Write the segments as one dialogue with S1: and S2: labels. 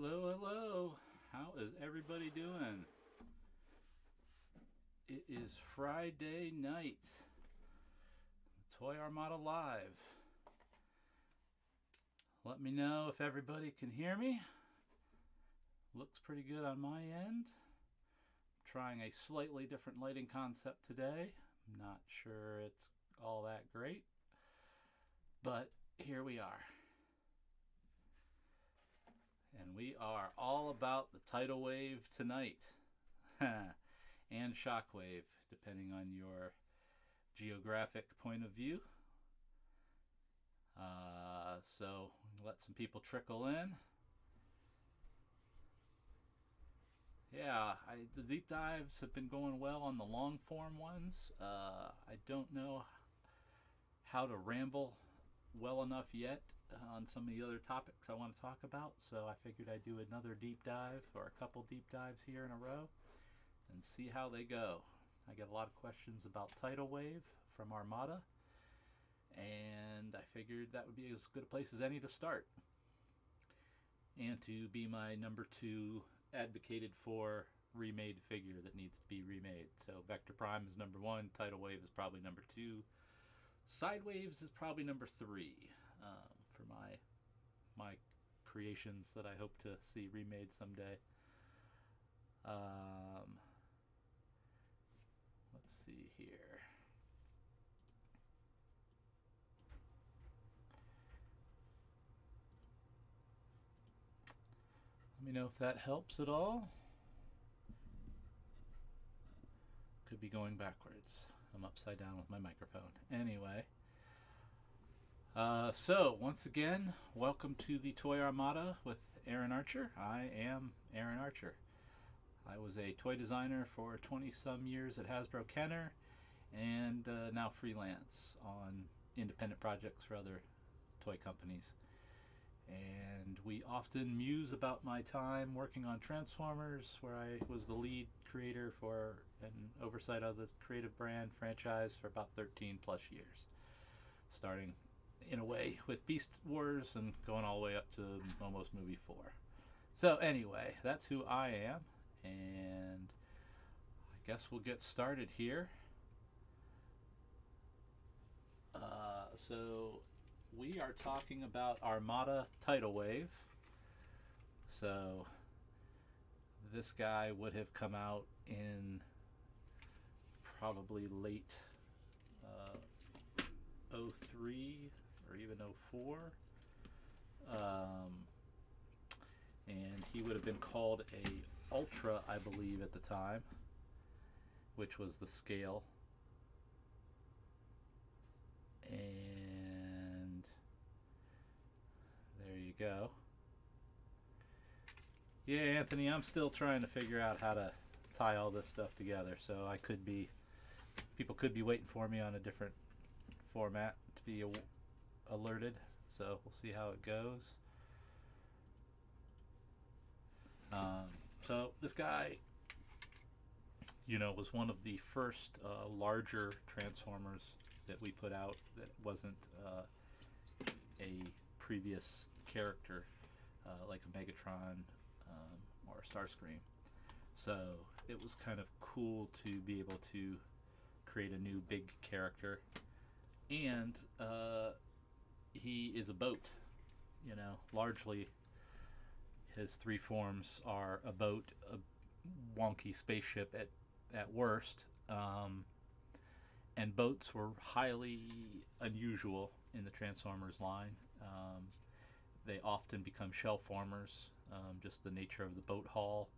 S1: Hello, hello. How is everybody doing? It is Friday night. Toy Armada Live. Let me know if everybody can hear me. Looks pretty good on my end. Trying a slightly different lighting concept today. Not sure it's all that great, but here we are. And we are all about the tidal wave tonight. And shockwave, depending on your geographic point of view. So let some people trickle in. Yeah, the deep dives have been going well on the long form ones. I don't know how to ramble well enough yet on some of the other topics I want to talk about, so I figured I'd do another deep dive or a couple deep dives here in a row and see how they go. I get a lot of questions about tidal wave from Armada, and I figured that would be as good a place as any to start, and to be my number 2 advocated for remade figure that needs to be remade. So Vector Prime is number 1, tidal wave is probably number 2, Sidewaves is probably number 3 for my creations that I hope to see remade someday. Let's see here. Let me know if that helps at all. Could be going backwards. I'm upside down with my microphone. Anyway. So, once again, welcome to the Toy Armada with Aaron Archer. I am Aaron Archer. I was a toy designer for 20-some years at Hasbro Kenner, and now freelance on independent projects for other toy companies. And we often muse about my time working on Transformers, where I was the lead creator for and oversight of the creative brand franchise for about 13 plus years. Starting in a way with Beast Wars and going all the way up to almost movie 4. So anyway, that's who I am, and I guess we'll get started here. So we are talking about Armada Tidal Wave. So this guy would have come out in probably late 03 or even 04. And he would have been called a Ultra, I believe, at the time, which was the scale. And there you go. Yeah, Anthony, I'm still trying to figure out how to tie all this stuff together, so people could be waiting for me on a different format to be alerted, so we'll see how it goes. So this guy, was one of the first larger Transformers that we put out that wasn't a previous character like a Megatron or a Starscream. So it was kind of cool to be able to create a new big character, and he is a boat. Largely his 3 forms are a boat, a wonky spaceship at worst, and boats were highly unusual in the Transformers line. They often become shell formers. Just the nature of the boat hull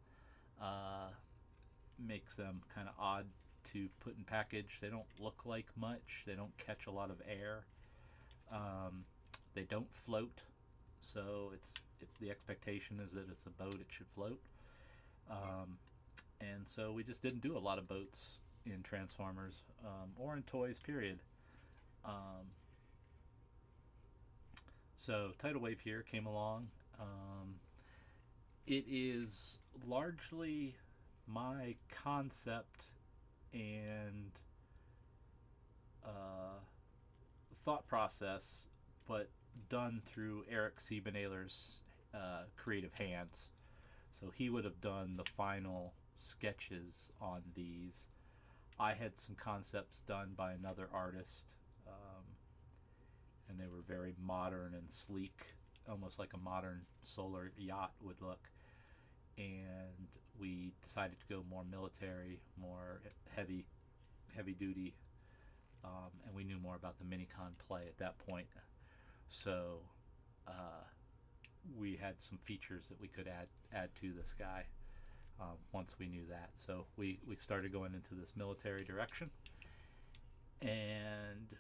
S1: makes them kind of odd to put in package. They don't look like much. They don't catch a lot of air. They don't float, so the expectation is that it's a boat, it should float. And so we just didn't do a lot of boats in Transformers or in toys, period. So Tidal Wave here came along. It is largely my concept and thought process, but done through Eric Siebenahler's creative hands. So he would have done the final sketches on these. I had some concepts done by another artist, and they were very modern and sleek, almost like a modern solar yacht would look. And we decided to go more military, more heavy duty, and we knew more about the minicon play at that point. So we had some features that we could add to this guy once we knew that. So we started going into this military direction, and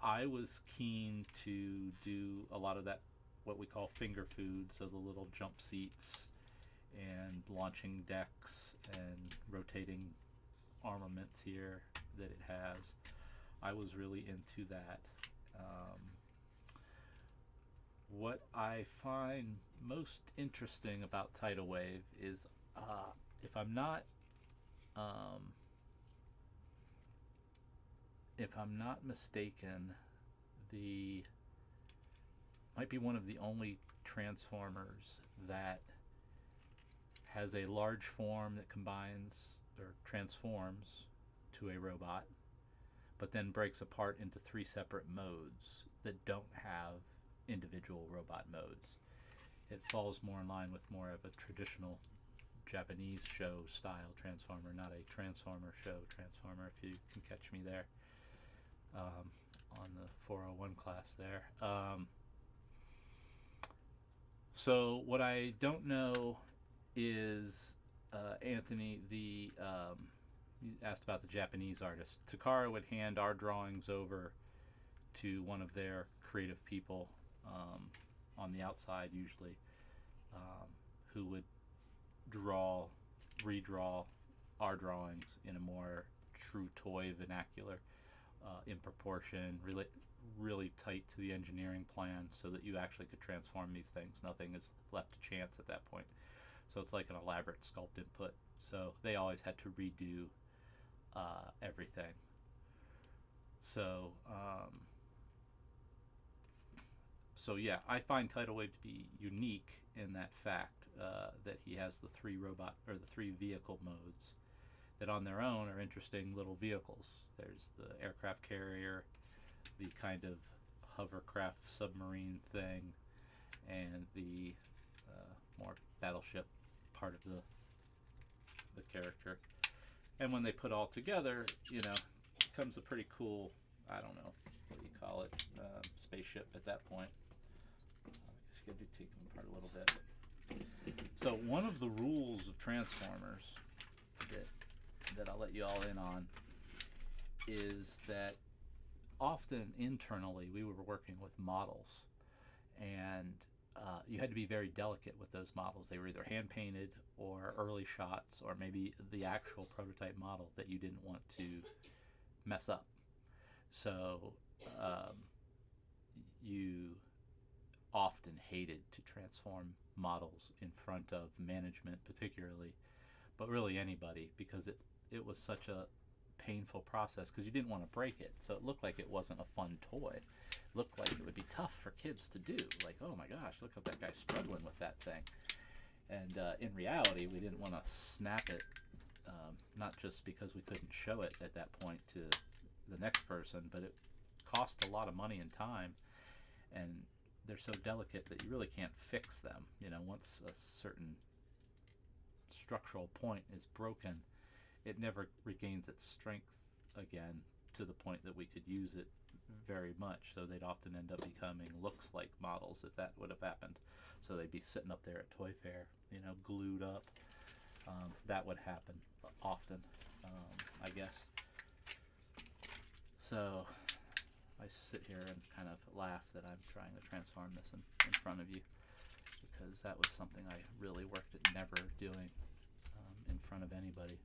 S1: I was keen to do a lot of that, what we call finger food, so the little jump seats and launching decks and rotating armaments here that it has. I was really into that. What I find most interesting about Tidal Wave is, if I'm not mistaken, the might be one of the only Transformers that has a large form that combines or transforms to a robot, but then breaks apart into 3 separate modes that don't have individual robot modes. It falls more in line with more of a traditional Japanese show style Transformer, not a Transformer show Transformer, if you can catch me there, on the 401 class there. So what I don't know is, Anthony, you asked about the Japanese artist. Takara would hand our drawings over to one of their creative people, on the outside usually, who would redraw our drawings in a more true toy vernacular, in proportion, really tight to the engineering plan, so that you actually could transform these things. Nothing is left to chance at that point. So it's like an elaborate sculpt input. So they always had to redo everything. So yeah, I find Tidal Wave to be unique in that fact, that he has the 3 vehicle modes that on their own are interesting little vehicles. There's the aircraft carrier, the kind of hovercraft submarine thing, and the more battleship part of the character. And when they put all together, it becomes a pretty cool, I don't know, what do you call it, spaceship at that point. I guess you gotta take them apart a little bit. So one of the rules of Transformers that I'll let you all in on is that often internally we were working with models, and you had to be very delicate with those models. They were either hand painted or early shots, or maybe the actual prototype model that you didn't want to mess up. So you often hated to transform models in front of management particularly, but really anybody, because it was such a painful process, because you didn't want to break it. So it looked like it wasn't a fun toy. It looked like it would be tough for kids to do. Like, oh my gosh, look at that guy struggling with that thing. And in reality, we didn't want to snap it, not just because we couldn't show it at that point to the next person, but it cost a lot of money and time, and they're so delicate that you really can't fix them. Once a certain structural point is broken, it never regains its strength again to the point that we could use it very much. So they'd often end up becoming looks like models if that would have happened. So they'd be sitting up there at Toy Fair, glued up. That would happen often, I guess. So I sit here and kind of laugh that I'm trying to transform this in front of you, because that was something I really worked at never doing in front of anybody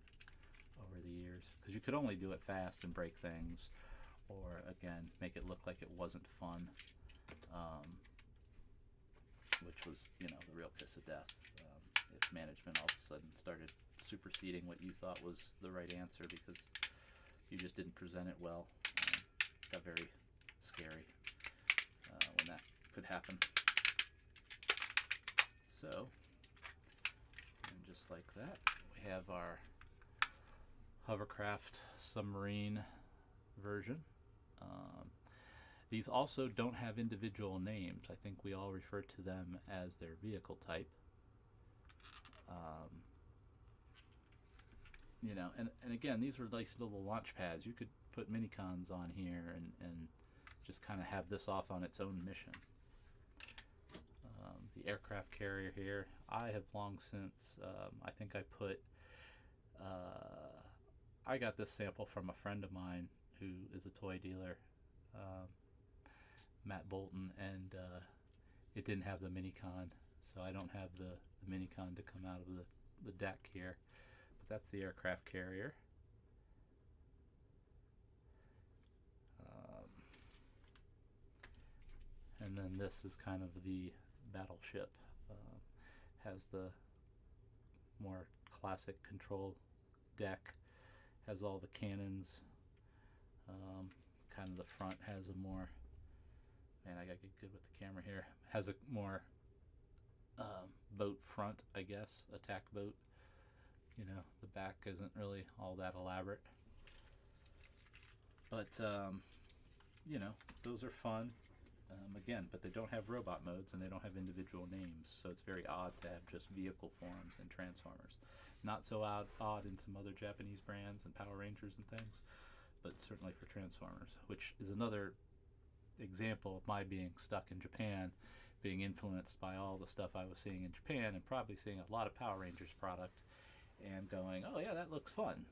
S1: over the years, because you could only do it fast and break things, or again make it look like it wasn't fun, which was the real kiss of death. If management all of a sudden started superseding what you thought was the right answer because you just didn't present it well, got very scary when that could happen. So, and just like that, we have our hovercraft submarine version. These also don't have individual names. I think we all refer to them as their vehicle type. You know, and again, these were nice little launch pads. You could put minicons on here and just kind of have this off on its own mission. The aircraft carrier here, I have long since, I think I put, I got this sample from a friend of mine who is a toy dealer, Matt Bolton, and it didn't have the minicon, so I don't have the minicon to come out of the deck here. But that's the aircraft carrier. And then this is kind of the battleship. Has the more classic control deck, has all the cannons. Kind of the front has a more, man, I gotta get good with the camera here, has a more boat front, I guess, attack boat. You know, the back isn't really all that elaborate. But, you know, those are fun. Again, but they don't have robot modes and they don't have individual names, so it's very odd to have just vehicle forms in Transformers. Not so odd in some other Japanese brands and Power Rangers and things, but certainly for Transformers, which is another example of my being stuck in Japan, being influenced by all the stuff I was seeing in Japan and probably seeing a lot of Power Rangers product and going, oh yeah, that looks fun.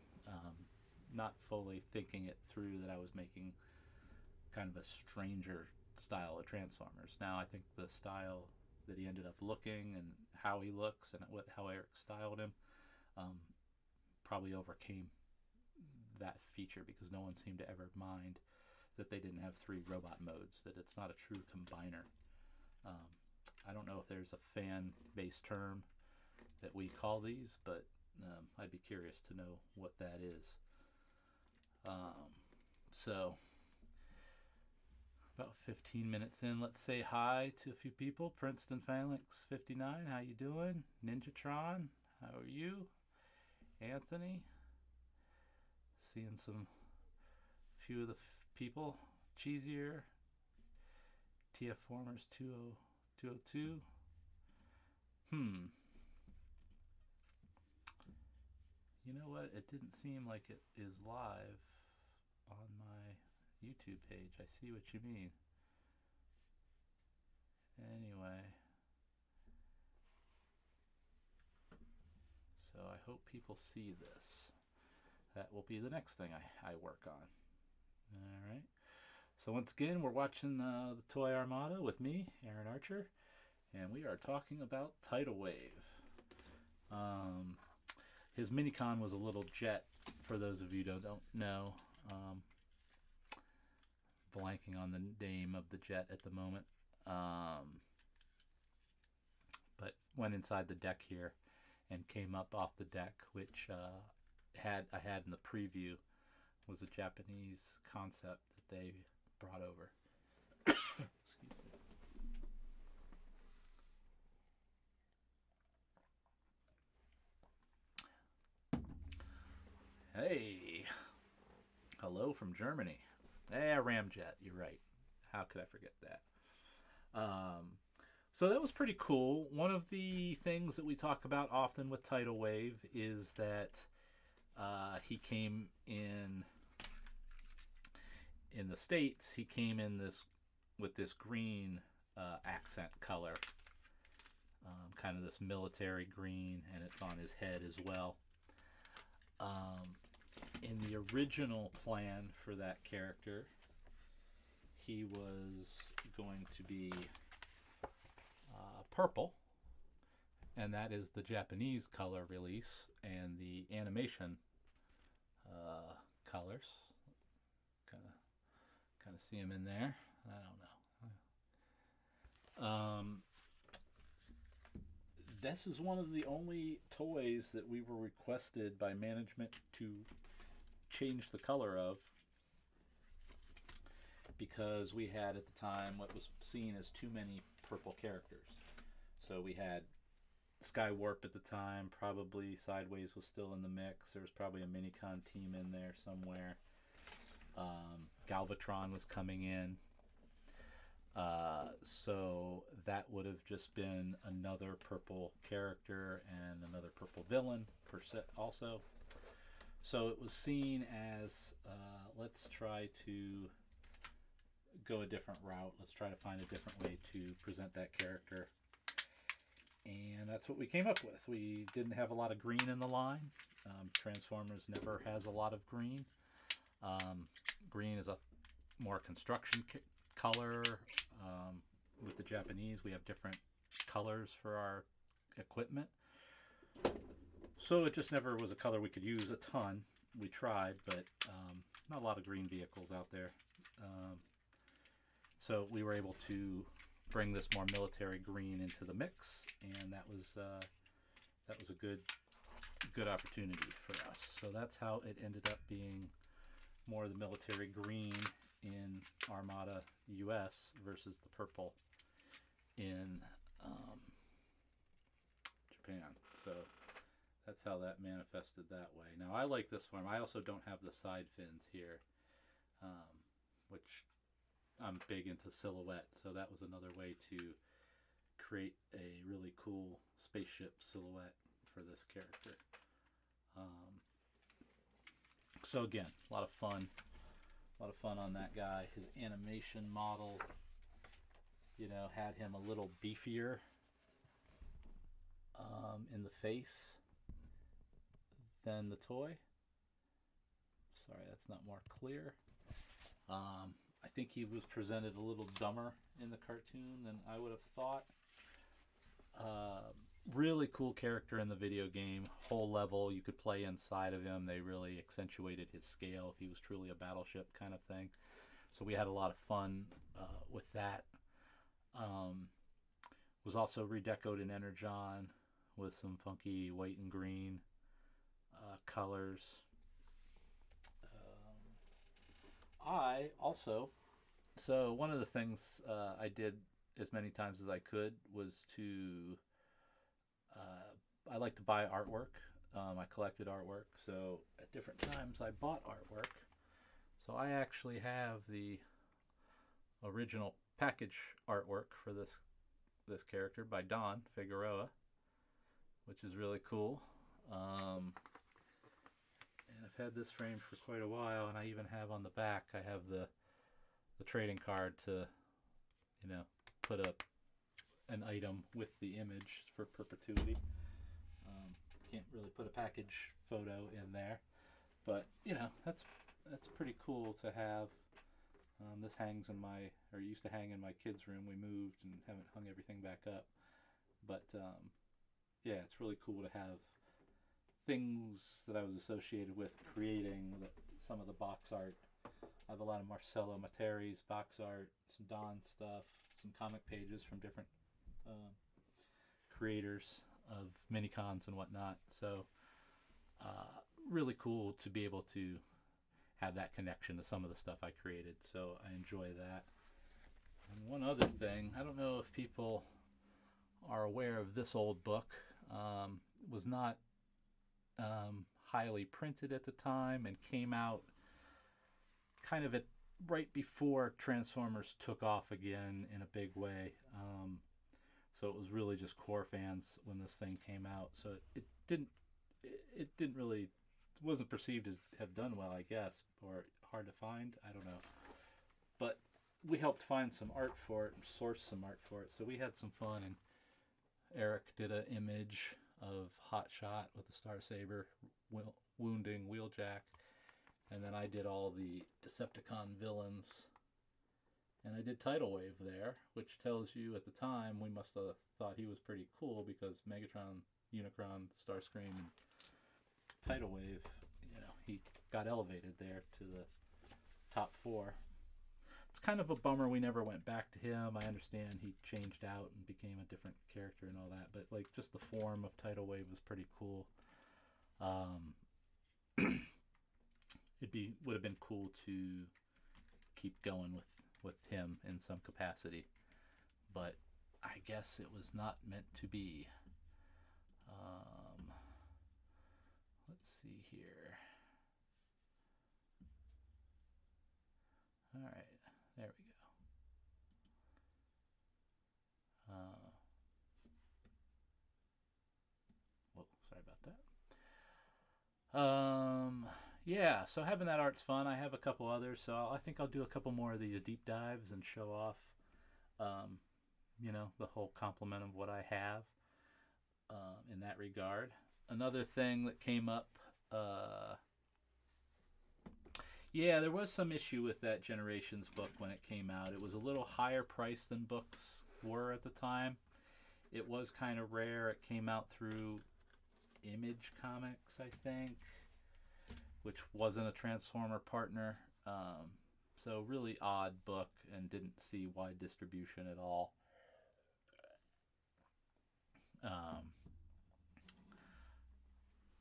S1: Not fully thinking it through that I was making kind of a stranger style of Transformers. Now I think the style that he ended up looking and how he looks and how Eric styled him probably overcame that feature, because no one seemed to ever mind that they didn't have 3 robot modes, that it's not a true combiner. I don't know if there's a fan-based term that we call these, but I'd be curious to know what that is. So about 15 minutes in, let's say hi to a few people. Princeton Phalanx 59, how you doing? Ninjatron, how are you? Anthony, seeing some few of the people. Cheesier, TF Formers 202. You know what? It didn't seem like it is live on my YouTube page. I see what you mean. Anyway, so I hope people see this. That will be the next thing I work on. All right. So once again, we're watching the Toy Armada with me, Aaron Archer, and we are talking about Tidal Wave. His minicon was a little jet, for those of you who don't know. Blanking on the name of the jet at the moment. But went inside the deck here and came up off the deck, which I had in the preview, was a Japanese concept that they brought over. Excuse me. Hey, hello from Germany. Ramjet, you're right. How could I forget that? So that was pretty cool. One of the things that we talk about often with Tidal Wave is that he came in the States. He came in with this green accent color, kind of this military green, and it's on his head as well. In the original plan for that character, he was going to be purple, and that is the Japanese color release, and the animation colors. Kind of see him in there. I don't know. This is one of the only toys that we were requested by management to change the color of, because we had at the time what was seen as too many purple characters. So we had Sky Warp at the time. Probably Sideways was still in the mix. There was probably a Minicon team in there somewhere. Galvatron was coming in. So that would have just been another purple character and another purple villain per set also. So it was seen as, let's try to go a different route. Let's try to find a different way to present that character. And that's what we came up with. We didn't have a lot of green in the line. Transformers never has a lot of green. Green is a more construction color. With the Japanese, we have different colors for our equipment. So it just never was a color we could use a ton. We tried, but not a lot of green vehicles out there. So we were able to bring this more military green into the mix, and that was a good opportunity for us. So that's how it ended up being more of the military green in Armada US versus the purple in Japan. So that's how that manifested that way. Now I like this form. I also don't have the side fins here, which I'm big into silhouette. So that was another way to create a really cool spaceship silhouette for this character. So again, a lot of fun on that guy. His animation model, you know, had him a little beefier in the face than the toy. Sorry, that's not more clear. I think he was presented a little dumber in the cartoon than I would have thought. Really cool character in the video game. Whole level, you could play inside of him. They really accentuated his scale. He was truly a battleship kind of thing. So we had a lot of fun with that. Was also redecoed in Energon with some funky white and green colors. I also, so one of the things I did as many times as I could was to, I like to buy artwork. I collected artwork, so at different times I bought artwork. So I actually have the original package artwork for this character by Don Figueroa, which is really cool. And I've had this frame for quite a while, and I even have on the back, I have the trading card to, you know, put up an item with the image for perpetuity. Can't really put a package photo in there, but you know, that's pretty cool to have. This hangs in my, or used to hang in my kids' room. We moved and haven't hung everything back up, but yeah, it's really cool to have things that I was associated with creating some of the box art. I have a lot of Marcello Matteri's box art, some Don stuff, some comic pages from different creators of minicons and whatnot. So really cool to be able to have that connection to some of the stuff I created. So I enjoy that. And one other thing, I don't know if people are aware of this old book. Was not highly printed at the time and came out kind of right before Transformers took off again in a big way. So it was really just core fans when this thing came out. So it didn't really, wasn't perceived as have done well, I guess, or hard to find. I don't know. But we helped find some art for it and source some art for it. So we had some fun, and Eric did an image of Hot Shot with the Star Saber wounding Wheeljack, and then I did all the Decepticon villains, and I did Tidal Wave there, which tells you at the time we must have thought he was pretty cool, because Megatron, Unicron, Starscream, and Tidal Wave, you know, he got elevated there to the top 4. It's kind of a bummer we never went back to him. I understand he changed out and became a different character and all that, but like just the form of Tidal Wave was pretty cool. Would have been cool to keep going with him in some capacity, but I guess it was not meant to be. Um, let's see here. All right, there we go. Whoa, sorry about that. Yeah, so having that art's fun. I have a couple others, so I think I'll do a couple more of these deep dives and show off, um, the whole complement of what I have in that regard. Another thing that came up, yeah, there was some issue with that Generations book when it came out. It was a little higher priced than books were at the time. It was kind of rare. It came out through Image Comics, I think, which wasn't a Transformer partner. So really odd book and didn't see wide distribution at all.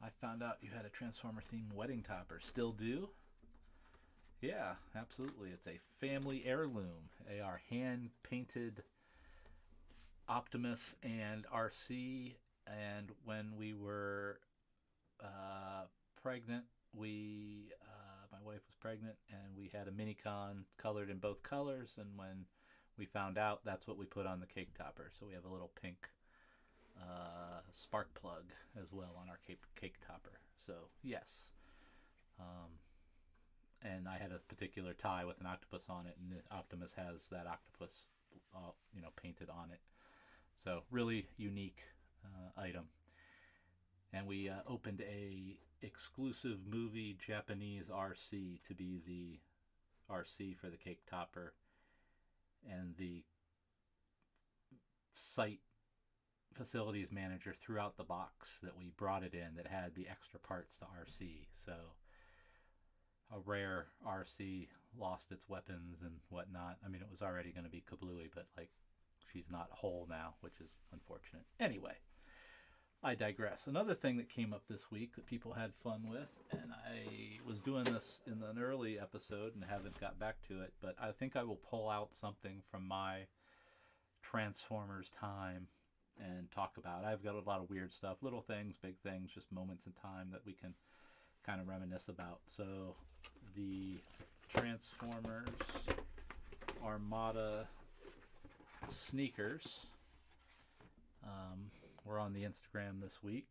S1: I found out you had a Transformer themed wedding topper. Still do? Yeah, absolutely. It's a family heirloom. They are hand painted Optimus and RC. And when we were pregnant, my wife was pregnant, and we had a Minicon colored in both colors. And when we found out, that's what we put on the cake topper. So we have a little pink spark plug as well on our cake topper. So yes, and I had a particular tie with an octopus on it, and the Optimus has that octopus, painted on it. So really unique item. And we opened a exclusive movie Japanese RC to be the RC for the cake topper, and the site facilities manager threw out the box that we brought it in that had the extra parts to RC. So a rare RC lost its weapons and whatnot. I mean, it was already going to be kablooey, but she's not whole now, which is unfortunate. Anyway, I digress. Another thing that came up this week that people had fun with, and I was doing this in an early episode and haven't got back to it, but I think I will pull out something from my Transformers time and talk about. I've got a lot of weird stuff, little things, big things, just moments in time that we can kind of reminisce about. So the Transformers Armada sneakers were on the Instagram this week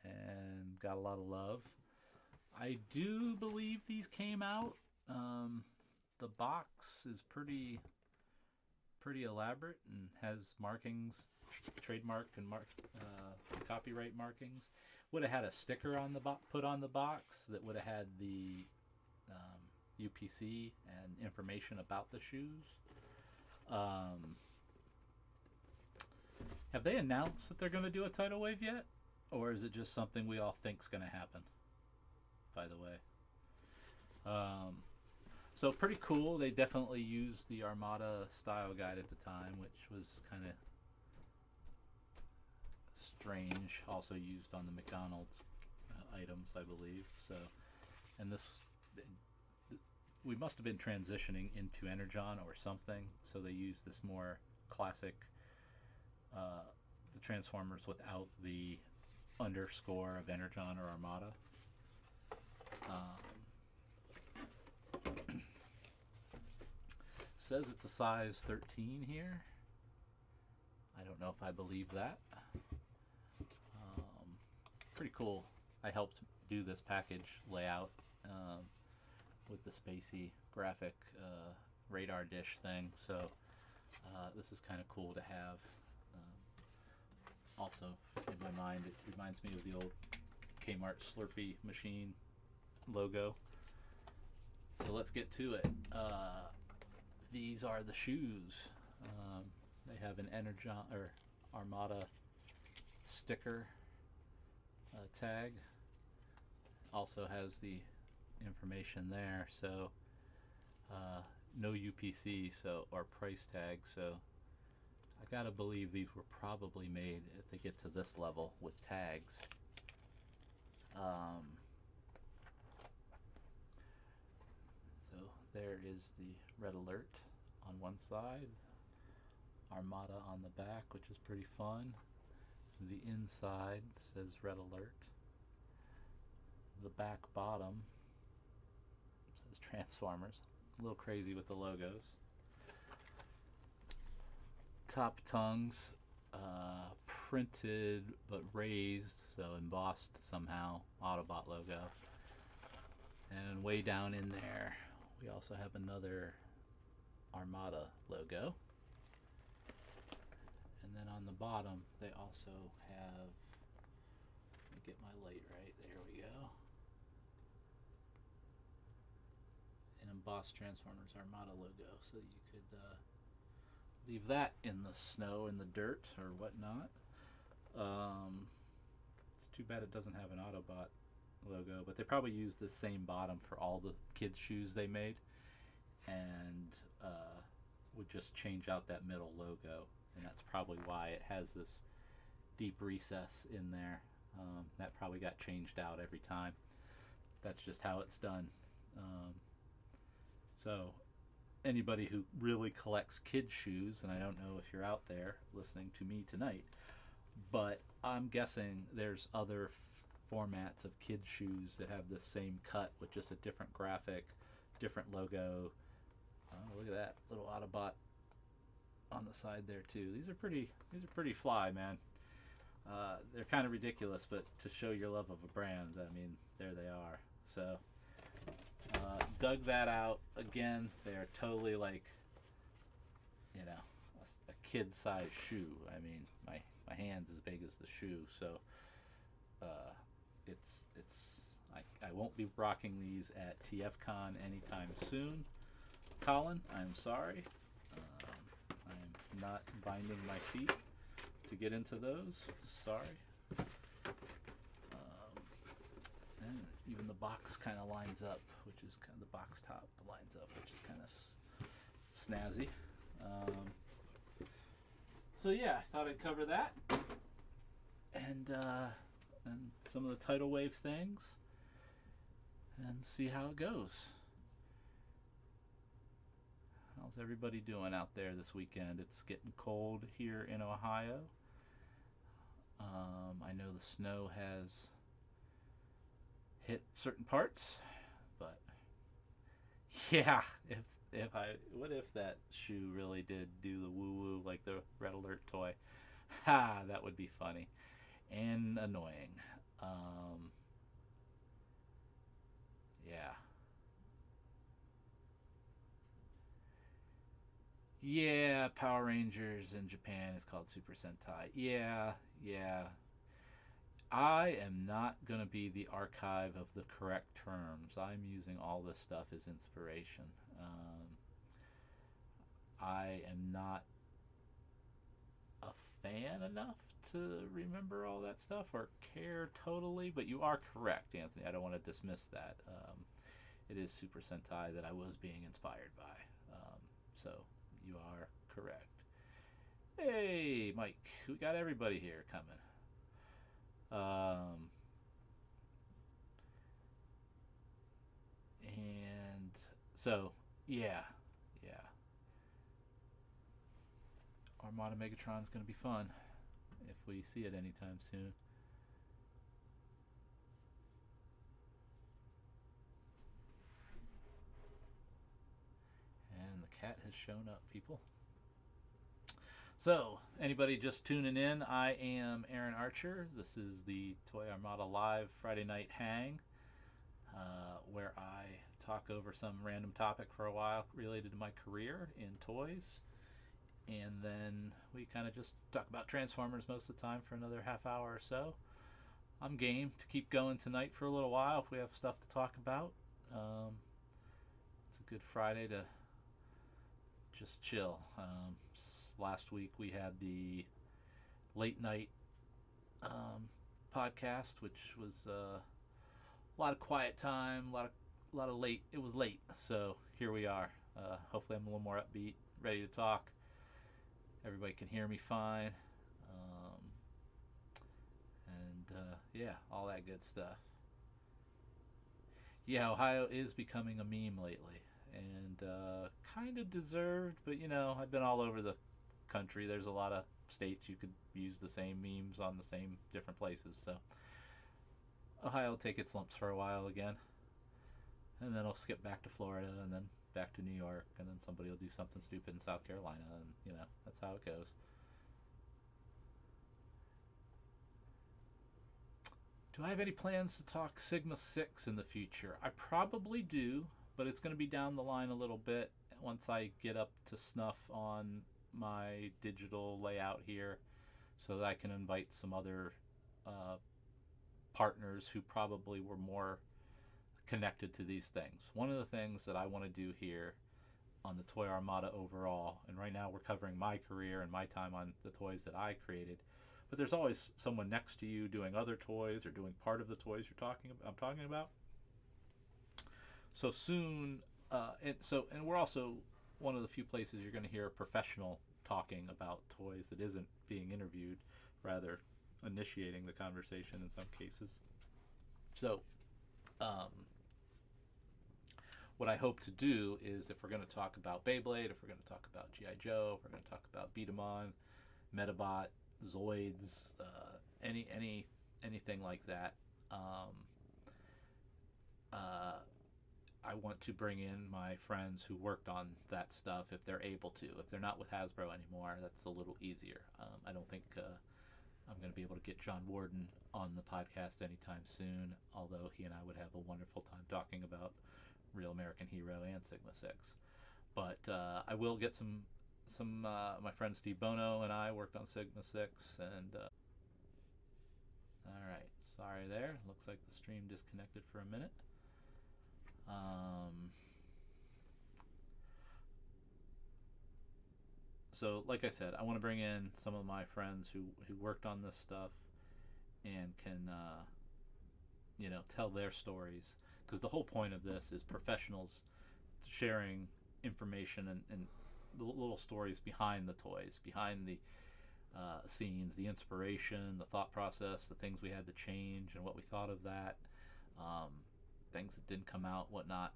S1: and got a lot of love. I do believe these came out. The box is pretty elaborate and has markings, trademark and copyright markings. Would have had a sticker on the put on the box that would have had the UPC and information about the shoes. Have they announced that they're going to do a tidal wave yet? Or is it just something we all think is going to happen, by the way? So pretty cool. They definitely used the Armada style guide at the time, which was kind of strange. Also used on the McDonald's items, I believe. So, and this, we must have been transitioning into Energon or something. So they used this more classic, the Transformers without the underscore of Energon or Armada. Says it's a size 13 here. I don't know if I believe that. Pretty cool. I helped do this package layout with the spacey graphic radar dish thing, so this is kind of cool to have. Also, in my mind, it reminds me of the old Kmart Slurpee machine logo. So let's get to it. These are the shoes. They have an Energon or Armada sticker tag. Also has the information there. So no UPC, or price tag. So I gotta believe these were probably made if they get to this level with tags. So there is the red alert on one side, Armada on the back, which is pretty fun. The inside says Red Alert. The back bottom says Transformers. A little crazy with the logos. Top tongues, printed but raised, so embossed somehow, Autobot logo. And way down in there, we also have another Armada logo. And then on the bottom, they also have, let me get my light right, there we go. An embossed Transformers Armada logo, so you could leave that in the snow, in the dirt, or whatnot. It's too bad it doesn't have an Autobot logo, but they probably used the same bottom for all the kids' shoes they made, and would just change out that middle logo, and that's probably why it has this deep recess in there. That probably got changed out every time. That's just how it's done. So anybody who really collects kids' shoes, and I don't know if you're out there listening to me tonight, but I'm guessing there's other formats of kids' shoes that have the same cut with just a different graphic, different logo. Look at that little Autobot on the side there too. These are pretty fly, man. They're kind of ridiculous, but to show your love of a brand, I mean, there they are. So dug that out again. They are totally like, you know, a kid-size shoe. I mean, my hand's as big as the shoe, so I won't be rocking these at TFCon anytime soon. Colin, I'm sorry. I'm not binding my feet to get into those. Sorry. And even the box kind of lines up, which is kind of the box top lines up, which is kind of snazzy. So yeah, I thought I'd cover that, and some of the tidal wave things, and see how it goes. How's everybody doing out there this weekend? It's getting cold here in Ohio. I know the snow has hit certain parts, but yeah, what if that shoe really did do the woo-woo like the Red Alert toy? Ha, that would be funny and annoying. Yeah. Yeah, Power Rangers in Japan is called Super Sentai. Yeah. I am not going to be the archive of the correct terms. I'm using all this stuff as inspiration. I am not a fan enough to remember all that stuff or care totally, but you are correct, Anthony. I don't want to dismiss that. It is Super Sentai that I was being inspired by. So you are correct. Hey, Mike, we got everybody here coming. And so, yeah. Armada Megatron's going to be fun if we see it anytime soon. And the cat has shown up, people. So, anybody just tuning in, I am Aaron Archer. This is the Toy Armada Live Friday Night Hang, where I talk over some random topic for a while related to my career in toys. And then we kind of just talk about Transformers most of the time for another half hour or so. I'm game to keep going tonight for a little while if we have stuff to talk about. It's a good Friday to just chill. Last week we had the late night podcast, which was a lot of quiet time, a lot of late. It was late, so here we are. Hopefully I'm a little more upbeat, ready to talk. Everybody can hear me fine, yeah, all that good stuff. Yeah, Ohio is becoming a meme lately, and kind of deserved, but I've been all over the country, there's a lot of states you could use the same memes on the same different places. So Ohio will take its lumps for a while again, and then I'll skip back to Florida, and then back to New York, and then somebody will do something stupid in South Carolina, and that's how it goes. Do I have any plans to talk Sigma 6 in the future? I probably do, but it's going to be down the line a little bit once I get up to snuff on my digital layout here, so that I can invite some other partners who probably were more connected to these things. One of the things that I want to do here on the Toy Armada overall, and right now we're covering my career and my time on the toys that I created, but there's always someone next to you doing other toys or doing part of the toys I'm talking about. So soon, and we're also one of the few places you're going to hear a professional talking about toys that isn't being interviewed, rather initiating the conversation in some cases. So what I hope to do is, if we're going to talk about Beyblade, if we're going to talk about G.I. Joe, if we're going to talk about Beat 'em On, Metabot, Zoids, anything like that, I want to bring in my friends who worked on that stuff if they're able to. If they're not with Hasbro anymore, that's a little easier. I don't think I'm going to be able to get John Warden on the podcast anytime soon, although he and I would have a wonderful time talking about Real American Hero and Sigma 6. But I will get some my friend Steve Bono and I worked on Sigma 6, and all right, sorry there. Looks like the stream disconnected for a minute. So like I said, I want to bring in some of my friends who worked on this stuff and can tell their stories, because the whole point of this is professionals sharing information and the little stories behind the toys, behind the scenes, the inspiration, the thought process, the things we had to change and what we thought of that, things that didn't come out, whatnot.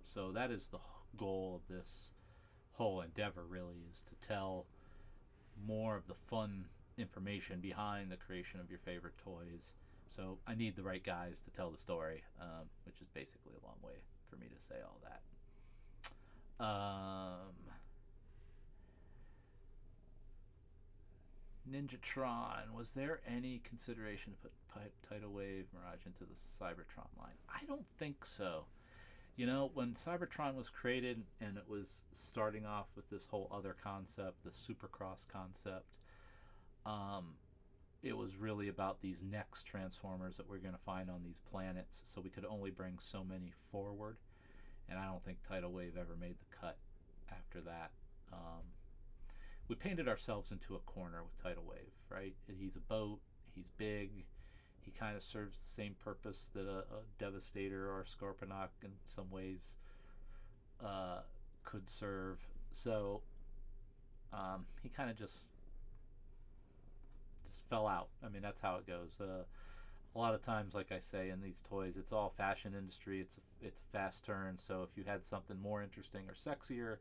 S1: So that is the goal of this whole endeavor, really, is to tell more of the fun information behind the creation of your favorite toys. So I need the right guys to tell the story, which is basically a long way for me to say all that. Ninjatron, was there any consideration to put Tidal Wave Mirage into the Cybertron line? I don't think so. When Cybertron was created and it was starting off with this whole other concept, the Supercross concept, it was really about these next Transformers that we're going to find on these planets, so we could only bring so many forward, and I don't think Tidal Wave ever made the cut after that. We painted ourselves into a corner with Tidal Wave, right? He's a boat, he's big, he kind of serves the same purpose that a Devastator or a Scorponok in some ways could serve. So he kind of just fell out. I mean, that's how it goes. A lot of times, like I say, in these toys, it's all fashion industry. It's a fast turn. So if you had something more interesting or sexier,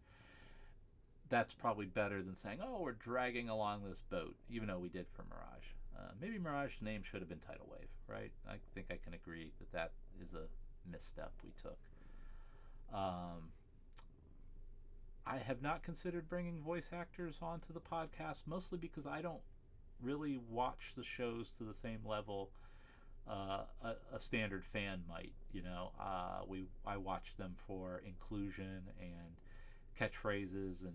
S1: that's probably better than saying, oh, we're dragging along this boat, even though we did for Mirage. Maybe Mirage's name should have been Tidal Wave, right? I think I can agree that is a misstep we took. I have not considered bringing voice actors onto the podcast, mostly because I don't really watch the shows to the same level a standard fan might. I watch them for inclusion and catchphrases and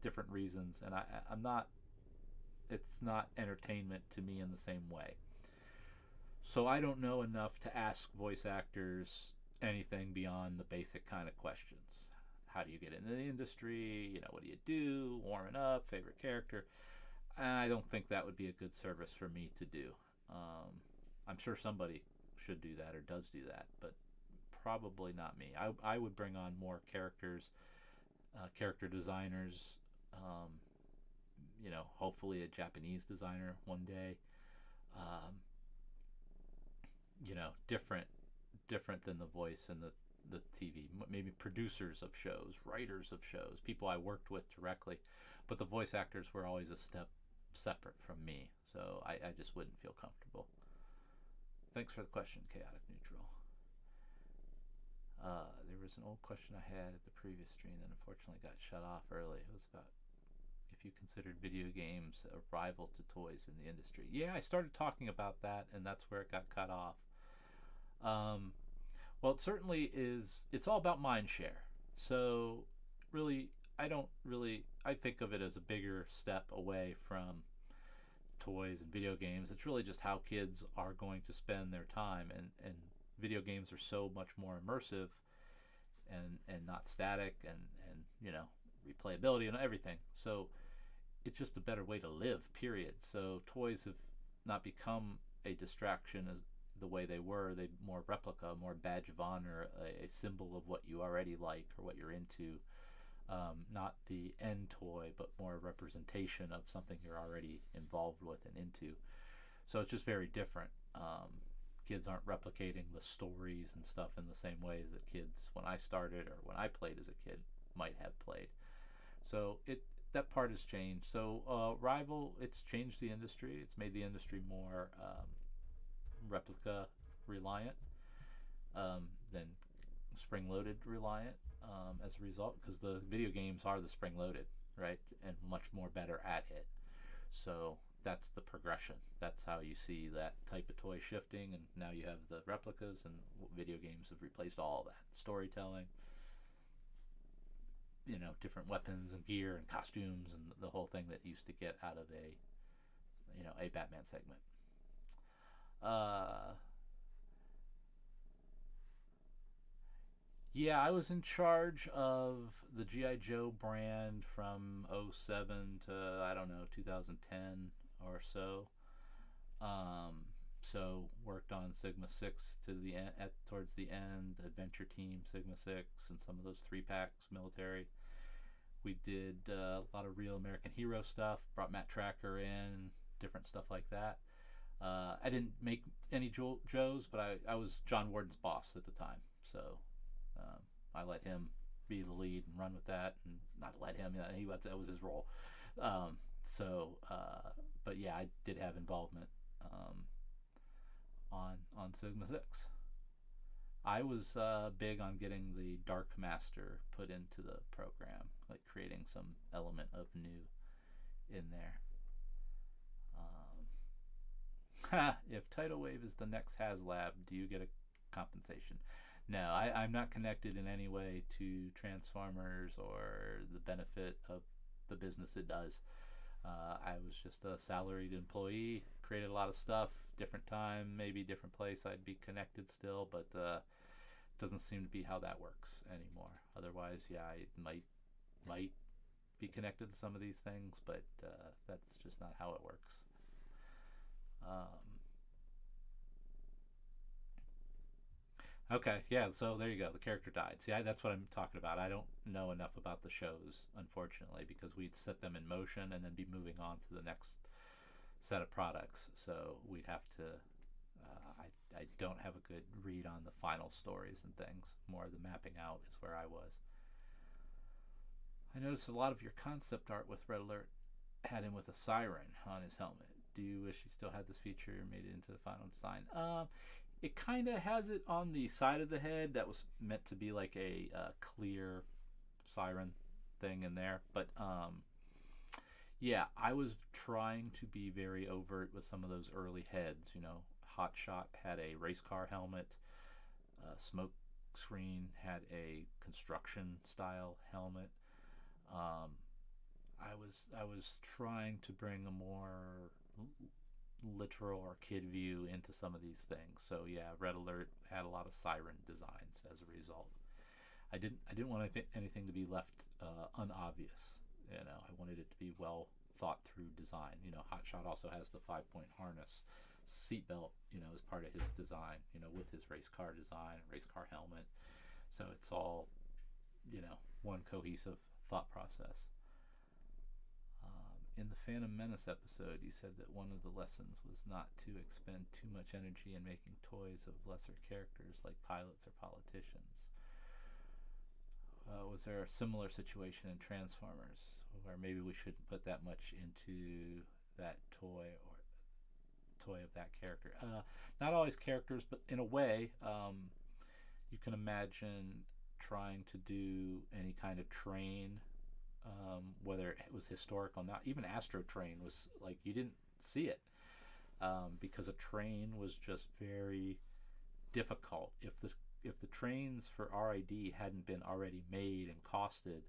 S1: different reasons, and I'm not. It's not entertainment to me in the same way. So I don't know enough to ask voice actors anything beyond the basic kind of questions. How do you get into the industry? What do you do? Warming up, favorite character? I don't think that would be a good service for me to do. I'm sure somebody should do that or does do that, but probably not me. I would bring on more characters, character designers, hopefully a Japanese designer one day. Different than the voice and the TV. Maybe producers of shows, writers of shows, people I worked with directly. but the voice actors were always a step separate from me, so I just wouldn't feel comfortable. Thanks for the question, Chaotic Neutral. There was an old question I had at the previous stream that unfortunately got shut off early. It was about if you considered video games a rival to toys in the industry. Yeah, I started talking about that, and that's where it got cut off. Well, it certainly is. It's all about mind share. So, really, I think of it as a bigger step away from toys and video games. It's really just how kids are going to spend their time, and video games are so much more immersive and not static, and replayability and everything. So it's just a better way to live, period. So toys have not become a distraction as the way they were. They more replica, more badge of honor, a symbol of what you already like or what you're into. Not the end toy, but more a representation of something you're already involved with and into. So it's just very different. Kids aren't replicating the stories and stuff in the same ways that kids, when I started or when I played as a kid, might have played. So that part has changed. So Rival, it's changed the industry. It's made the industry more replica reliant than spring-loaded reliant as a result, because the video games are the spring-loaded, right, and much more better at it. So that's the progression. That's how you see that type of toy shifting, and now you have the replicas, and video games have replaced all that. Storytelling, different weapons and gear and costumes and the whole thing that used to get out of a Batman segment. Yeah, I was in charge of the G.I. Joe brand from 07 to, I don't know, 2010 or so. So worked on Sigma 6 to the end, towards the end, Adventure Team, Sigma 6, and some of those 3-packs, military. We did a lot of real American hero stuff, brought Matt Tracker in, different stuff like that. I didn't make any Joes, but I was John Warden's boss at the time, so I let him be the lead and run with that, and not let him, that was his role. But yeah, I did have involvement on Sigma 6. I was big on getting the Dark Master put into the program, like creating some element of new in there. If Tidal Wave is the next HasLab, do you get a compensation? No, I'm not connected in any way to Transformers or the benefit of the business it does. I was just a salaried employee, created a lot of stuff, different time, maybe different place I'd be connected still, but doesn't seem to be how that works anymore. Otherwise, yeah, I might be connected to some of these things, but that's just not how it works. Okay, yeah, so there you go. The character died. See, that's what I'm talking about. I don't know enough about the shows, unfortunately, because we'd set them in motion and then be moving on to the next set of products. So we'd have to... I don't have a good read on the final stories and things. More the mapping out is where I was. I noticed a lot of your concept art with Red Alert had him with a siren on his helmet. Do you wish you still had this feature or made it into the final design? It kind of has it on the side of the head. That was meant to be like a clear siren thing in there. But yeah, I was trying to be very overt with some of those early heads. Hot Shot had a race car helmet. Smoke Screen had a construction style helmet. I was trying to bring a more literal or kid view into some of these things. So yeah, Red Alert had a lot of siren designs as a result. I didn't want anything to be left unobvious. I wanted it to be well thought through design. Hot Shot also has the 5-point harness, seatbelt, as part of his design. With his race car design, race car helmet. So it's all, one cohesive thought process. In the Phantom Menace episode, you said that one of the lessons was not to expend too much energy in making toys of lesser characters like pilots or politicians. Was there a similar situation in Transformers? or maybe we shouldn't put that much into that toy or toy of that character. Not always characters, but in a way, you can imagine trying to do any kind of train, whether it was historical or not. Even Astro Train was like, you didn't see it, because a train was just very difficult. If the trains for RID hadn't been already made and costed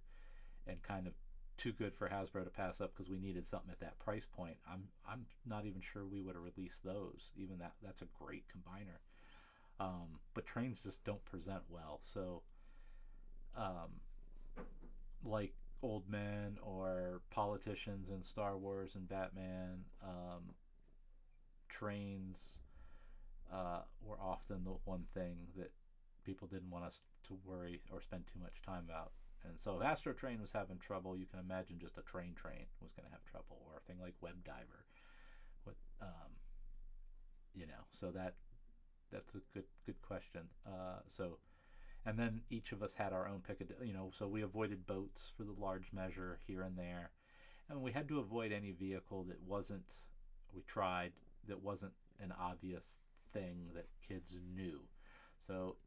S1: and kind of too good for Hasbro to pass up because we needed something at that price point, I'm not even sure we would have released those. Even that's a great combiner. But trains just don't present well. So, like old men or politicians in Star Wars and Batman, trains were often the one thing that people didn't want us to worry or spend too much time about. And so if Astro Train was having trouble, you can imagine just a train was going to have trouble, or a thing like Web Diver. With, so that's a good question. And then each of us had our own pick. So we avoided boats for the large measure here and there, and we had to avoid any vehicle that wasn't. We tried that wasn't an obvious thing that kids knew. So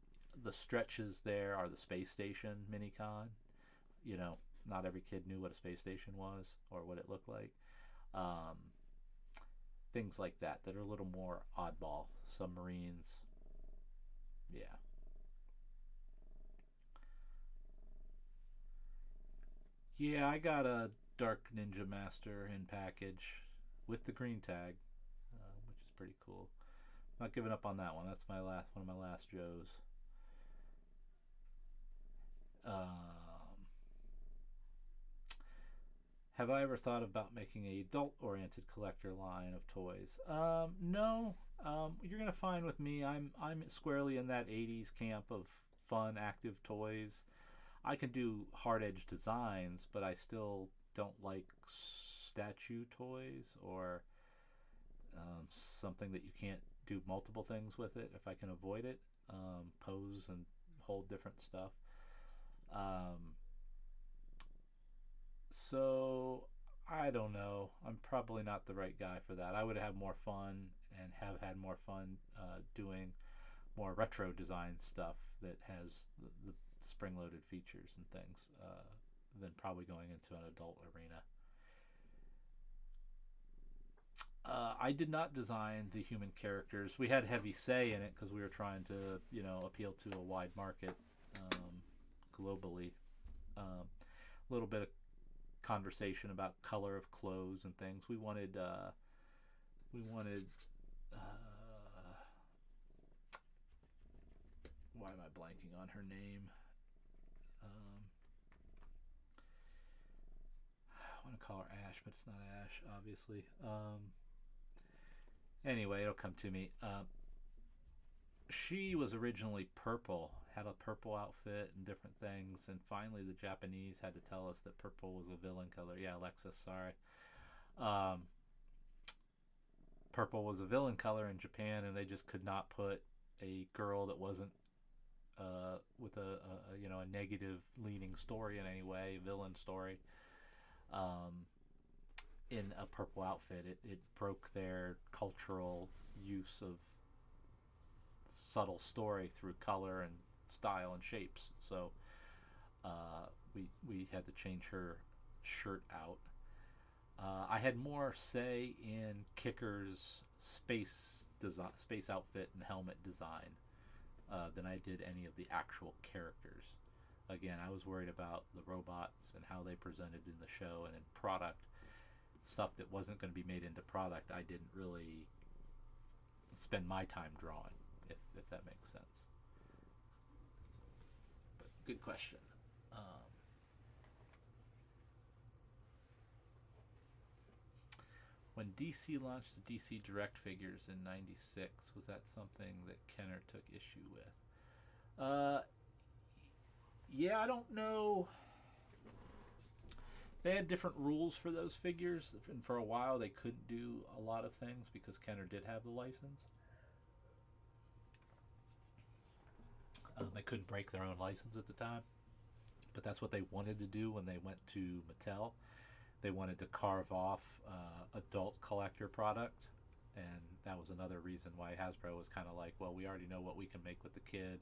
S1: the stretches there are the space station minicon. Not every kid knew what a space station was or what it looked like. Things like that are a little more oddball. Submarines. Yeah. Yeah, I got a Dark Ninja Master in package with the green tag, which is pretty cool. Not giving up on that one. That's one of my last Joes. Have I ever thought about making a adult-oriented collector line of toys? No. You're gonna find with me, I'm squarely in that '80s camp of fun, active toys. I can do hard-edged designs, but I still don't like statue toys or something that you can't do multiple things with it if I can avoid it. Pose and hold different stuff. So I don't know. I'm probably not the right guy for that. I would have more fun and have had more fun doing more retro design stuff that has the spring-loaded features and things than probably going into an adult arena. I did not design the human characters. We had heavy say in it because we were trying to, appeal to a wide market globally. A little bit of conversation about color of clothes and things. We wanted why am I blanking on her name? I want to call her Ash, but it's not Ash, obviously. Anyway, it'll come to me. She was originally purple, had a purple outfit and different things, and finally the Japanese had to tell us that purple was a villain color. Yeah, Alexis, sorry. Purple was a villain color in Japan, and they just could not put a girl that wasn't with a negative leaning story in any way, villain story, in a purple outfit. It broke their cultural use of subtle story through color and style and shapes. So we had to change her shirt out. I had more say in Kicker's space outfit and helmet design than I did any of the actual characters. Again, I was worried about the robots and how they presented in the show and in product. Stuff that wasn't going to be made into product, I didn't really spend my time drawing, if that makes sense. But good question. When DC launched the DC Direct figures in '96, was that something that Kenner took issue with? Yeah, I don't know. They had different rules for those figures, and for a while they couldn't do a lot of things because Kenner did have the license. They couldn't break their own license at the time, but that's what they wanted to do when they went to Mattel. they wanted to carve off adult collector product, and that was another reason why Hasbro was kind of like, well, we already know what we can make with the kid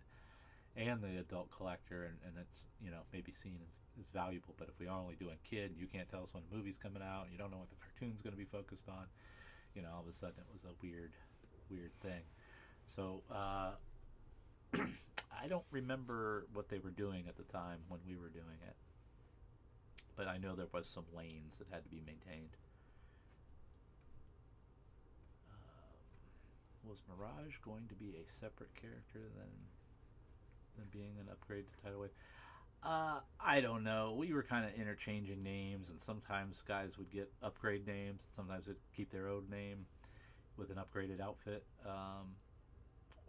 S1: and the adult collector, and it's, you know, maybe seen as valuable. But if we are only doing kid, you can't tell us when a movie's coming out, and you don't know what the cartoon's going to be focused on, you know, all of a sudden it was a weird thing. So I don't remember what they were doing at the time when we were doing it, but I know there was some lanes that had to be maintained. Was Mirage going to be a separate character than being an upgrade to Tidal Wave? I don't know. We were kind of interchanging names, and sometimes guys would get upgrade names, and sometimes would keep their old name with an upgraded outfit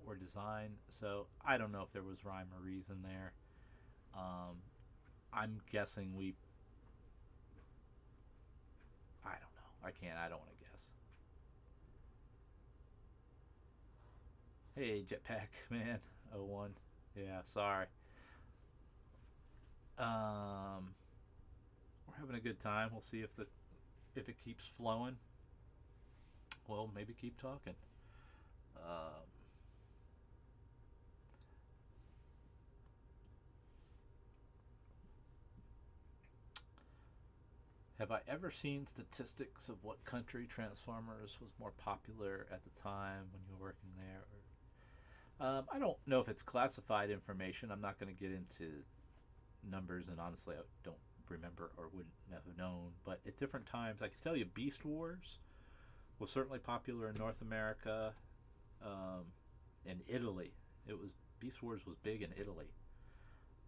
S1: or design. So I don't know if there was rhyme or reason there. I'm guessing I don't know. I don't want to guess. Hey, Jetpack Man 01. Yeah, sorry. We're having a good time. We'll see if it keeps flowing. Well, maybe keep talking. Have I ever seen statistics of what country Transformers was more popular at the time when you were working there? I don't know if it's classified information. I'm not going to get into numbers, and honestly, I don't remember or wouldn't have known. But at different times, I can tell you Beast Wars was certainly popular in North America and Italy. Beast Wars was big in Italy,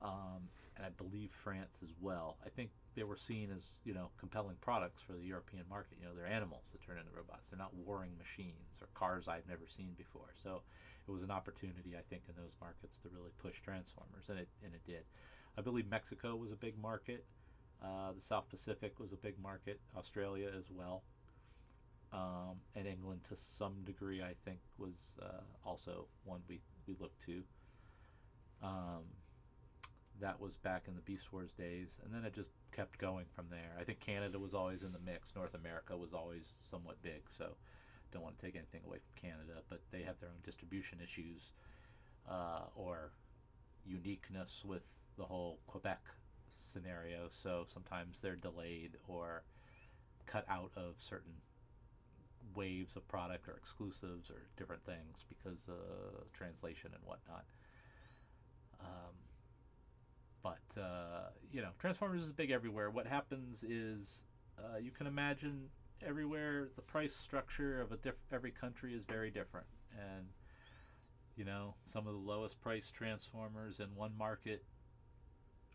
S1: and I believe France as well. I think they were seen as, you know, compelling products for the European market. You know, they're animals that turn into robots. They're not warring machines or cars I've never seen before. So it was an opportunity, I think, in those markets to really push Transformers, and it did. I believe Mexico was a big market. The South Pacific was a big market. Australia as well. And England to some degree, I think, was also one we looked to. That was back in the Beast Wars days, and then it just kept going from there. I think Canada was always in the mix. North America was always somewhat big, so don't want to take anything away from Canada, but they have their own distribution issues or uniqueness with the whole Quebec scenario, so sometimes they're delayed or cut out of certain waves of product or exclusives or different things because of translation and whatnot. But you know, Transformers is big everywhere. What happens is you can imagine everywhere the price structure of every country is very different, and you know, some of the lowest priced Transformers in one market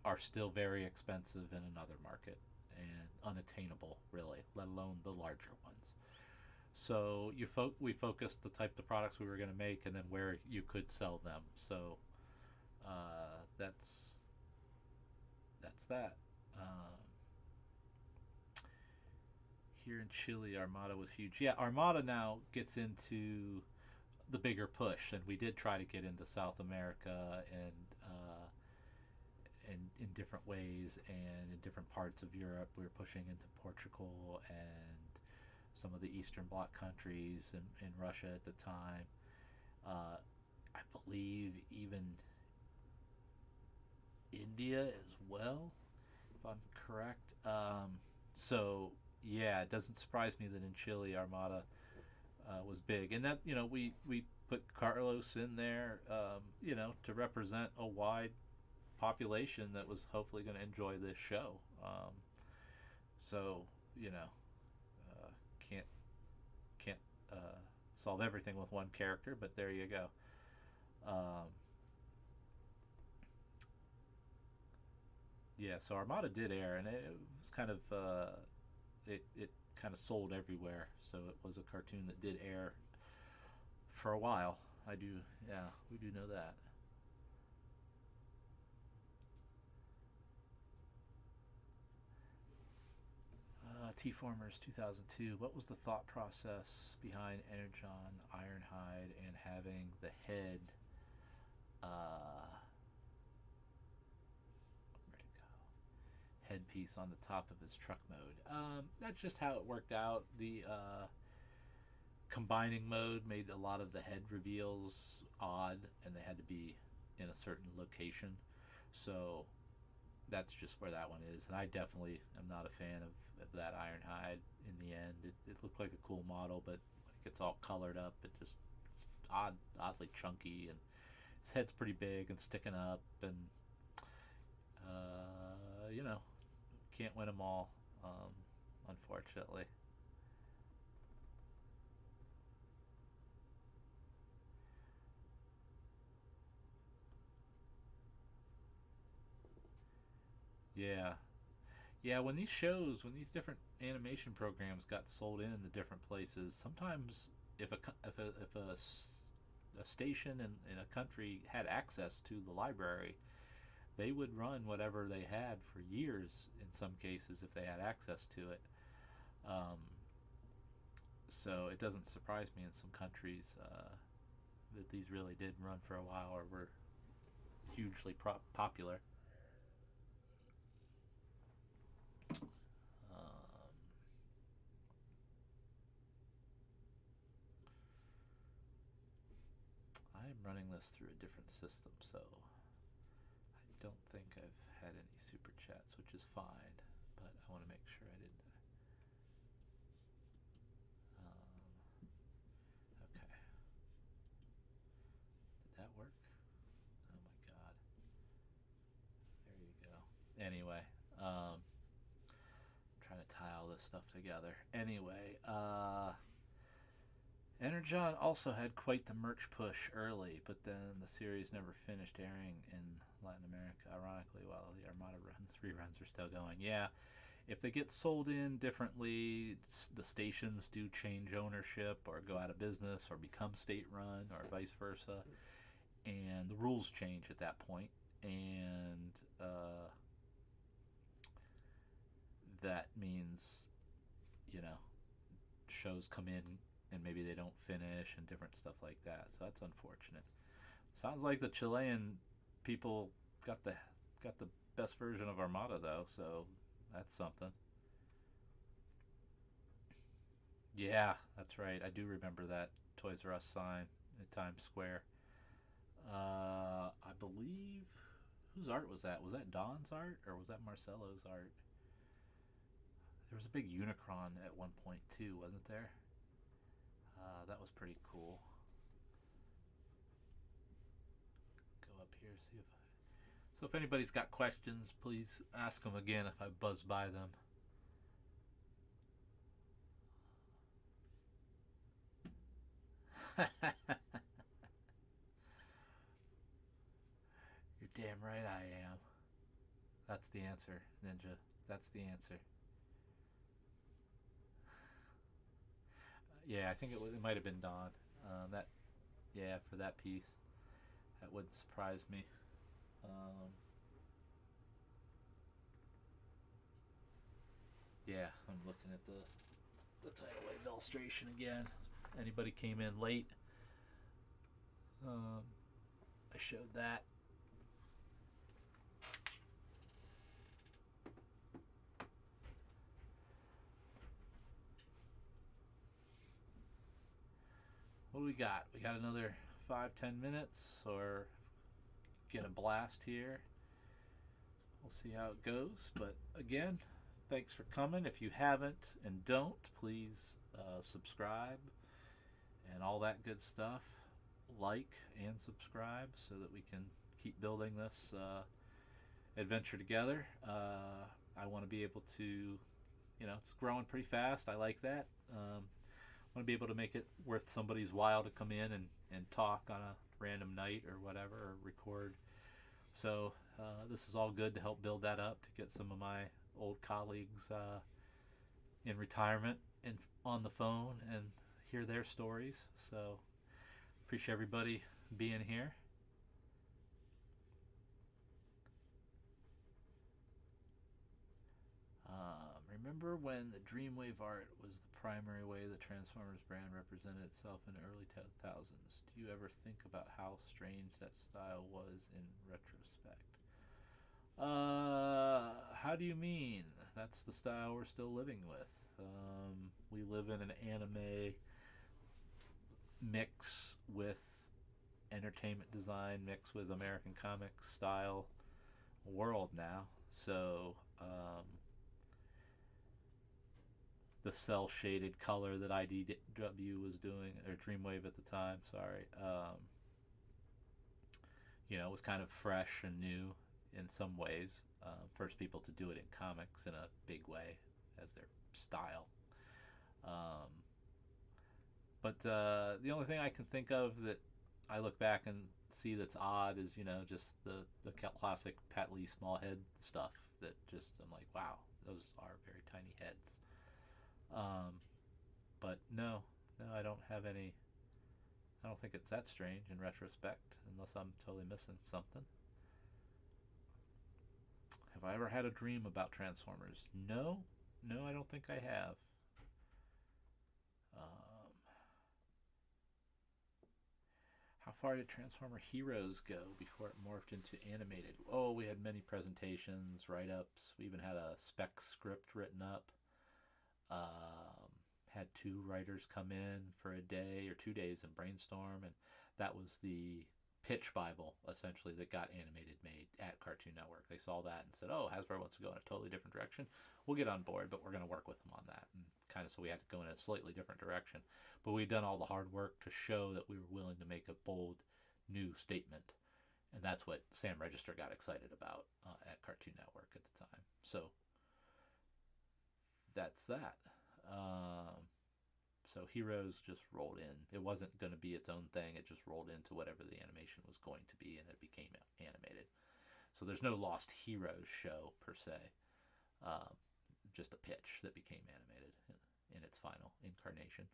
S1: are still very expensive in another market and unattainable, really, let alone the larger ones. So we focused the type of products we were going to make, and then where you could sell them. So that's that. Here in Chile, Armada was huge. Yeah, Armada now gets into the bigger push, and we did try to get into South America and in different ways, and in different parts of Europe. We were pushing into Portugal and some of the Eastern Bloc countries, and in Russia at the time. I believe even India as well, if I'm correct. So yeah, it doesn't surprise me that in Chile Armada was big, and that, you know, we put Carlos in there, you know, to represent a wide population that was hopefully going to enjoy this show. So you know, can't solve everything with one character, but there you go. Yeah, so Armada did air, and it was kind of it kind of sold everywhere. So it was a cartoon that did air for a while. Yeah, we do know that. T-Formers 2002. What was the thought process behind Energon, Ironhide, and having the head? Where'd it go? headpiece on the top of his truck mode. That's just how it worked out. The combining mode made a lot of the head reveals odd, and they had to be in a certain location. So that's just where that one is. And I definitely am not a fan of that Ironhide in the end. It looked like a cool model, but when it gets all colored up, it's oddly chunky, and his head's pretty big and sticking up, and you know, can't win them all, unfortunately. Yeah, yeah. When these different animation programs got sold in to different places, sometimes if a station in a country had access to the library, they would run whatever they had for years in some cases if they had access to it. Um, so it doesn't surprise me in some countries that these really did run for a while or were hugely popular. Um, I am running this through a different system, so I don't think I've had any super chats, which is fine, but I want to make sure I didn't. Okay. Did that work? Oh my god. There you go. Anyway, trying to tie all this stuff together. Anyway, Energon also had quite the merch push early, but then the series never finished airing in Latin America, ironically, while the Armada reruns are still going. Yeah, if they get sold in differently, the stations do change ownership or go out of business or become state run or vice versa, and the rules change at that point, and that means, you know, shows come in and maybe they don't finish and different stuff like that. So that's unfortunate. Sounds like the Chilean people got the got the best version of Armada though, so that's something. Yeah, that's right. I do remember that Toys R Us sign in Times Square. I believe whose art was that? Was that Don's art or was that Marcelo's art? There was a big Unicron at one point too, wasn't there? That was pretty cool. Go up here, see if so if anybody's got questions, please ask them again if I buzz by them. You're damn right I am. That's the answer, Ninja. That's the answer. Yeah, I think it might have been Dawn. That yeah, for that piece, that wouldn't surprise me. Um, yeah, I'm looking at the tidal wave illustration again. Anybody came in late? Um, I showed that. What do we got? We got another 5-10 minutes, or get a blast here. We'll see how it goes. But again, thanks for coming. If you haven't and don't, please subscribe and all that good stuff. Like and subscribe so that we can keep building this adventure together. I want to be able to, it's growing pretty fast. I like that. I want to be able to make it worth somebody's while to come in and talk on a random night or whatever, or record. So this is all good to help build that up, to get some of my old colleagues in retirement and on the phone and hear their stories. So appreciate everybody being here. Remember when the Dreamwave art was the primary way the Transformers brand represented itself in the early 2000s? Do you ever think about how strange that style was in retrospect? How do you mean? That's the style we're still living with. We live in an anime mix with entertainment design, mix with American comic style world now. So, the cell shaded color that IDW was doing, or Dreamwave at the time, sorry, was kind of fresh and new in some ways. First people to do it in comics in a big way as their style. Um, but the only thing I can think of that I look back and see that's odd is just the classic Pat Lee small head stuff that just I'm like, wow, those are very tiny heads. Um, but no, I don't have any. I don't think it's that strange in retrospect, unless I'm totally missing something. Have I ever had a dream about Transformers? No, I don't think I have. Um, how far did Transformer Heroes go before it morphed into animated? Oh, we had many presentations, write ups. We even had a spec script written up. Um, had two writers come in for a day or 2 days and brainstorm, and that was the pitch Bible essentially that got animated made at Cartoon Network. They saw that and said, "Oh, Hasbro wants to go in a totally different direction. We'll get on board, but we're going to work with them on that." And kind of so we had to go in a slightly different direction, but we'd done all the hard work to show that we were willing to make a bold new statement, and that's what Sam Register got excited about at Cartoon Network at the time. So that's that. Um, so Heroes just rolled in. It wasn't going to be its own thing. It just rolled into whatever the animation was going to be, and it became animated. So there's no Lost Heroes show per se. Um, just a pitch that became animated in its final incarnation.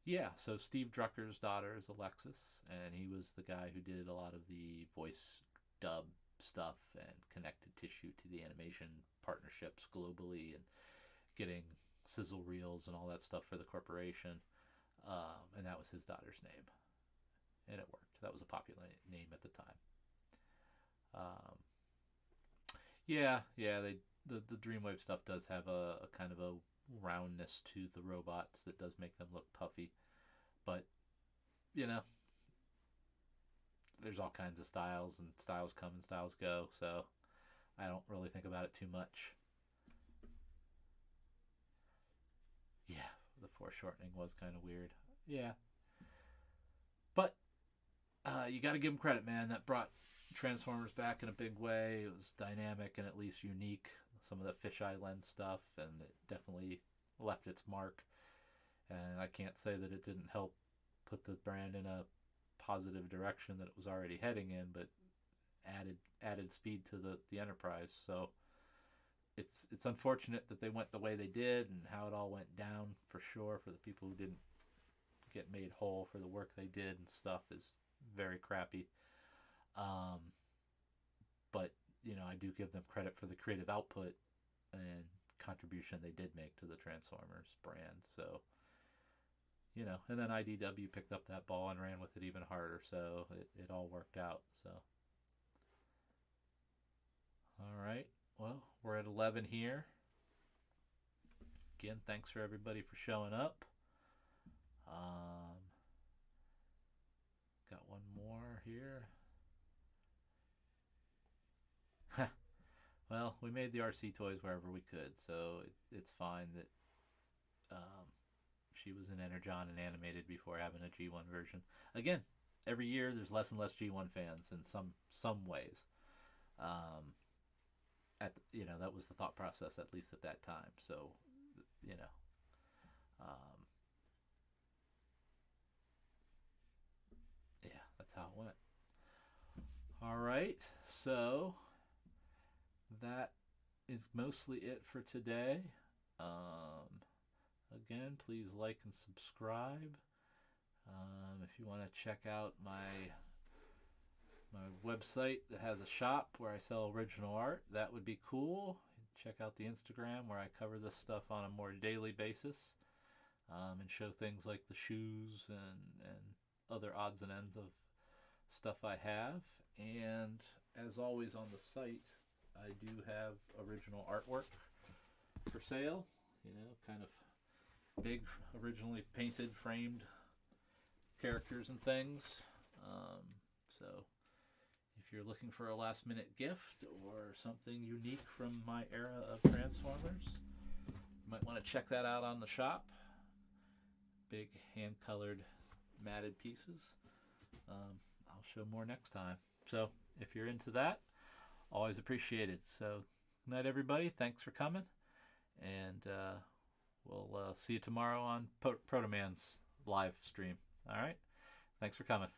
S1: Yeah, so Steve Drucker's daughter is Alexis, and he was the guy who did a lot of the voice dub stuff and connected tissue to the animation partnerships globally and getting sizzle reels and all that stuff for the corporation. And that was his daughter's name, and it worked. That was a popular name at the time. Um, yeah, the Dreamwave stuff does have a kind of a roundness to the robots that does make them look puffy, but you know, there's all kinds of styles, and styles come and styles go, so I don't really think about it too much. Yeah, the foreshortening was kind of weird. Yeah, but you got to give them credit, man. That brought Transformers back in a big way. It was dynamic and at least unique. Some of the fisheye lens stuff, and it definitely left its mark. And I can't say that it didn't help put the brand in a positive direction that it was already heading in, but added speed to the enterprise. So it's unfortunate that they went the way they did and how it all went down for sure for the people who didn't get made whole for the work they did and stuff is very crappy. Um, but I do give them credit for the creative output and contribution they did make to the Transformers brand. So and then IDW picked up that ball and ran with it even harder. So it all worked out. So all right, well, we're at 11 here. Again, thanks for everybody for showing up. Got one more here. Well, we made the RC toys wherever we could, so it's fine that she was in Energon and animated before having a G1 version. Again, every year there's less and less G1 fans in some ways. That was the thought process, at least at that time. So you know, um, yeah, that's how it went. All right, so that is mostly it for today. Again, please like and subscribe. If you want to check out my website that has a shop where I sell original art, that would be cool. Check out the Instagram where I cover this stuff on a more daily basis, and show things like the shoes and other odds and ends of stuff I have. And as always on the site, I do have original artwork for sale. You know, kind of big, originally painted, framed characters and things. So if you're looking for a last minute gift or something unique from my era of Transformers, you might want to check that out on the shop. Big hand colored matted pieces. I'll show more next time. So if you're into that, always appreciated. So good night, everybody. Thanks for coming. And we'll see you tomorrow on Proto Man's live stream. All right. Thanks for coming.